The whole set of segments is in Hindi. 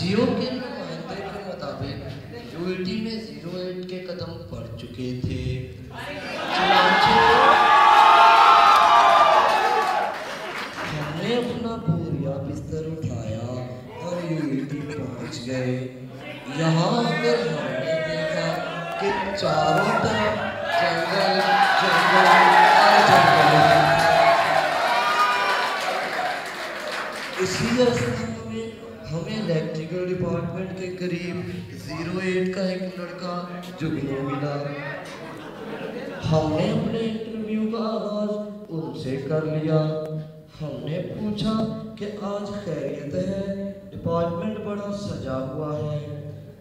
जियो के नुमाइंदे के मुताबिक यूएटी में 08 के कदम पड़ चुके थे। हमने अपना बोरिया बिस्तर उठाया और यूएटी पहुंच गए। यहाँ आकर हमने देखा कि चारों तरफ जंगल जंगल और जंगल। इसी रास्ते में हमें इलेक्ट्रिकल डिपार्टमेंट के करीब 08 का एक लड़का जुगनू मिला। हमने अपने इंटरव्यू का आगाज उनसे कर लिया। हमने पूछा कि आज खैरियत है, डिपार्टमेंट बड़ा सजा हुआ है।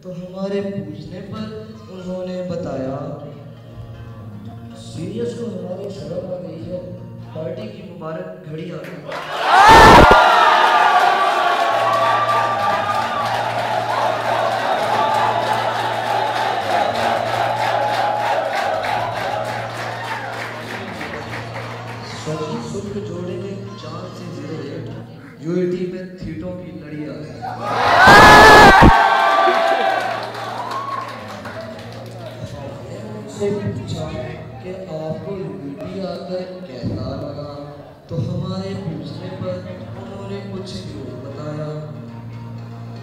तो हमारे पूछने पर उन्होंने बताया सीरियस को हमारी शर्म आ गई है, पार्टी की मुबारक घड़ी आ गई। जोड़े में 4 से 08 यूएटी में थीटों की लड़ी आ गई। हमने उनसे पूछा कि आपको यूएटी आकर कैसा लगा। तो हमारे पूछने पर उन्होंने कुछ यूँ बताया।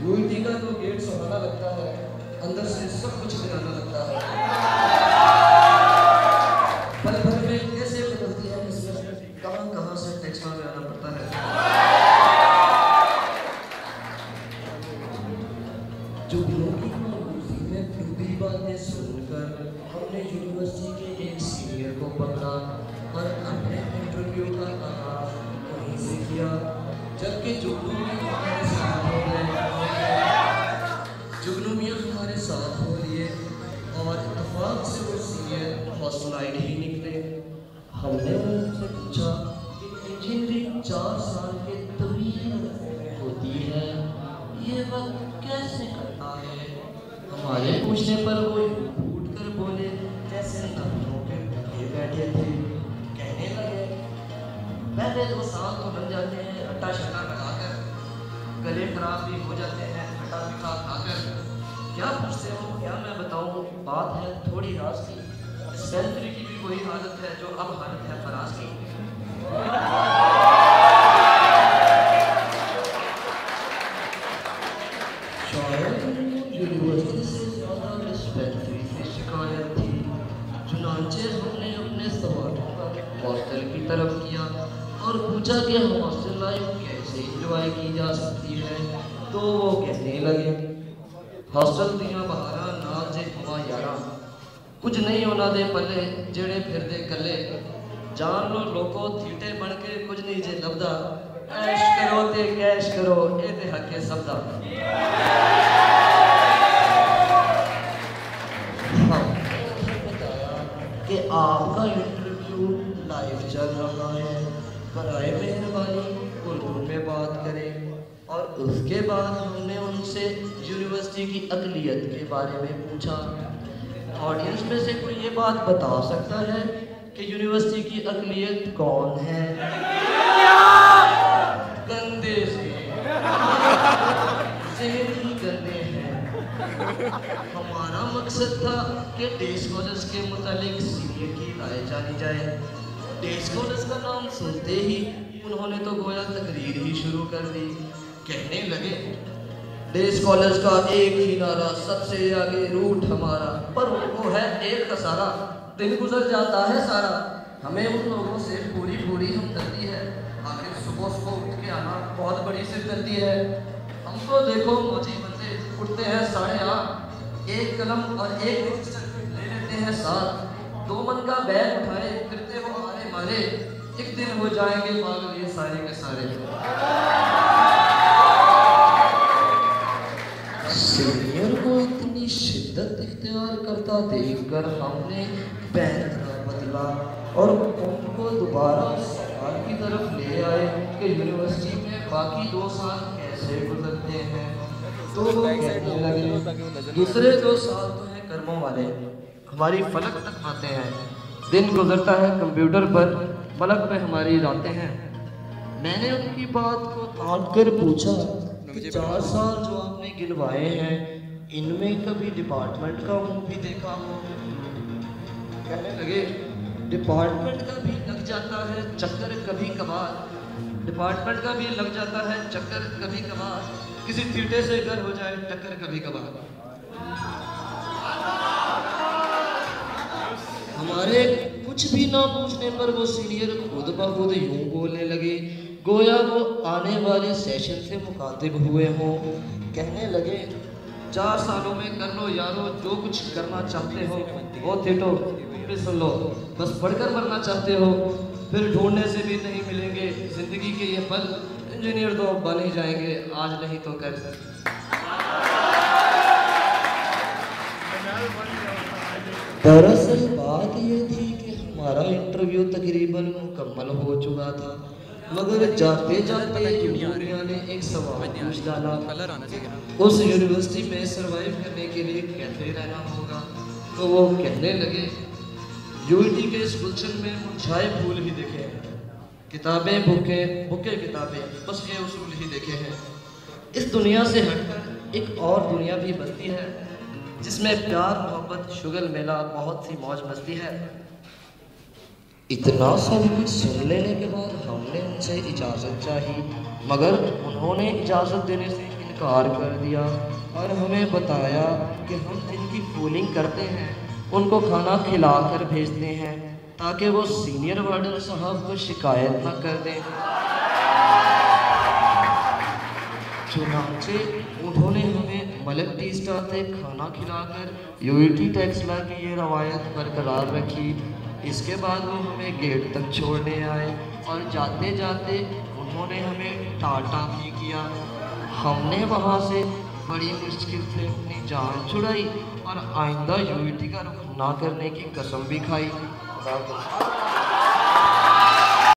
यूएटी का तो गेट सुहाना लगता है, अंदर से सब कुछ दिखाना लगता है। पल भर में कैसे बदलती है कहाँ से टेक्स्ट में आना पड़ता है। जुगनू की मायूसी में पूरी बातें सुनकर हमने यूनिवर्सिटी के एक सीनियर को पकड़ा और अपने इंटरव्यू का आगाज वहीं से किया। जबकि जुगनू मियां हमारे साथ हो लिए और इत्तेफाक से वो सीनियर हॉस्टल आईडी ही निकले। हमने उनसे पूछा कि इंजीनियरिंग 4 साल के तवील होती है, ये वक्त कैसे करता है। हमारे पूछने पर वो उठ कर बोले जैसे नबियों के भूखे बैठे थे। कहने लगे पहले 2 साल तो बन जाते हैं अट्टा शट्टा लगाकर, गले खराब भी हो जाते हैं खट्टा मीठा खाकर। क्या पूछते हो, क्या मैं बताऊँ, बात है थोड़ी राज की। डिस्पेंसरी की भी वही हालत है जो अब हालत है फराज की। यूनिवर्सिटी से ज़्यादा डिस्पेंसरी से शिकायत थी। चुनांचे हमने अपने सवालों का हॉस्टल की तरफ किया और पूछा कि हॉस्टल लाइफ कैसे इंजॉय की जा सकती है। तो वो कहने लगे हॉस्टल दिया बहारा नाल जे हवा यारा, कुछ नहीं होना दे पल्ले जेड़े फिर दे कले। जान लो लोगो थीटे बन के कुछ नहीं जे लभदा, ऐश करो ते कैश करो ए ते हके सबदा। बताया कि आपका इंटरव्यू लाइव चल रहा है, बराए मेहरबानी उर्दू में बात करें। और उसके बाद हमने उनसे यूनिवर्सिटी की अक़लियत के बारे में पूछा। ऑडियंस में से कोई ये बात बता सकता है कि यूनिवर्सिटी की अक़लियत कौन है? गंदे से ही गंदे हैं। हमारा मकसद था कि डे स्कॉलर्स के मुतालिक सीनियर की राय जानी जाए। डे स्कॉलर्स का नाम सुनते ही उन्होंने तो गोया तकरीर ही शुरू कर दी। कहने लगे डे स्कॉलर्स का एक ही नारा सबसे आगे रूट हमारा, पर वो है एक खसारा। दिन गुजर जाता है सारा, हमें उन लोगों से पूरी पूरी हमदर्दी है। आखिर सुबह सुबह उठ के आना बहुत बड़ी सिरदर्दी है। हमको देखो मौजी बंदे उठते हैं 8:30, एक कलम और एक रजिस्टर ले लेते हैं साथ। 2 मन का बैग उठाए फिरते हो मारे मारे, एक दिन हो जाएंगे पागल ये सारे के सारे। सीनियर को इतनी शिद्दत इख्तियार करता देखकर हमने पैंतरा बदला और उनको दोबारा सवाल की तरफ ले आए कि यूनिवर्सिटी में बाकी 2 साल कैसे गुजरते हैं। तो वो कहने लगे दूसरे 2 साल तो हैं कर्मों वाले, हमारी फलक तक आते हैं। दिन गुजरता है कंप्यूटर पर, फलक पे हमारी रातें हैं। मैंने उनकी बात को काट कर पूछा 4 साल जो आपने गिनवाए हैं, इनमें कभी डिपार्टमेंट का मुंह भी देखा हो? कहने लगे डिपार्टमेंट का भी लग जाता है चक्कर कभी कभार, डिपार्टमेंट का भी लग जाता है चक्कर कभी कभार, किसी थीटे से घर हो जाए टक्कर कभी कभार। हमारे कुछ भी ना पूछने पर वो सीनियर खुद ब खुद यूं बोलने लगे गोया वो आने वाले सेशन से मुखातिब हुए हों। कहने लगे 4 सालों में कर लो यारो जो कुछ करना चाहते हो, वो थीटो भी सुन लो, बस पढ़कर मरना चाहते हो फिर ढूंढने से भी नहीं मिलेंगे जिंदगी के ये पल, इंजीनियर तो बन ही जाएंगे आज नहीं तो कल। दरअसल बात ये थी कि हमारा इंटरव्यू तकरीबन मुकम्मल हो चुका था, मगर जाते जाते जूनियर ने एक सवाल पूछ डाला, उस यूनिवर्सिटी में सरवाइव करने के लिए कैसे रहना होगा? तो वो कहने लगे यूनिटी के इस गुलशन में मुरझाए फूल ही देखे हैं, किताबें बुके बुके किताबें, बस ये उसूल ही देखे हैं। इस दुनिया से हटकर एक और दुनिया भी बसती है जिसमें प्यार मोहब्बत शुगल मेला बहुत सी मौज मस्ती है। इतना सब कुछ सुन लेने के बाद हमने उनसे इजाज़त चाही, मगर उन्होंने इजाज़त देने से इनकार कर दिया और हमें बताया कि हम जिनकी फूलिंग करते हैं उनको खाना खिला कर भेजते हैं ताकि वो सीनियर वार्डन साहब को शिकायत न कर दें। चुनांचे उन्होंने हमें मलक टी स्टाल से खाना खिलाकर यूईटी टैक्स ला की ये रवायत बरकरार रखी। इसके बाद वो हमें गेट तक छोड़ने आए और जाते जाते उन्होंने हमें टाटा भी किया। हमने वहाँ से बड़ी मुश्किल से अपनी जान छुड़ाई और आइंदा यूईटी का रुख ना करने की कसम भी खाई।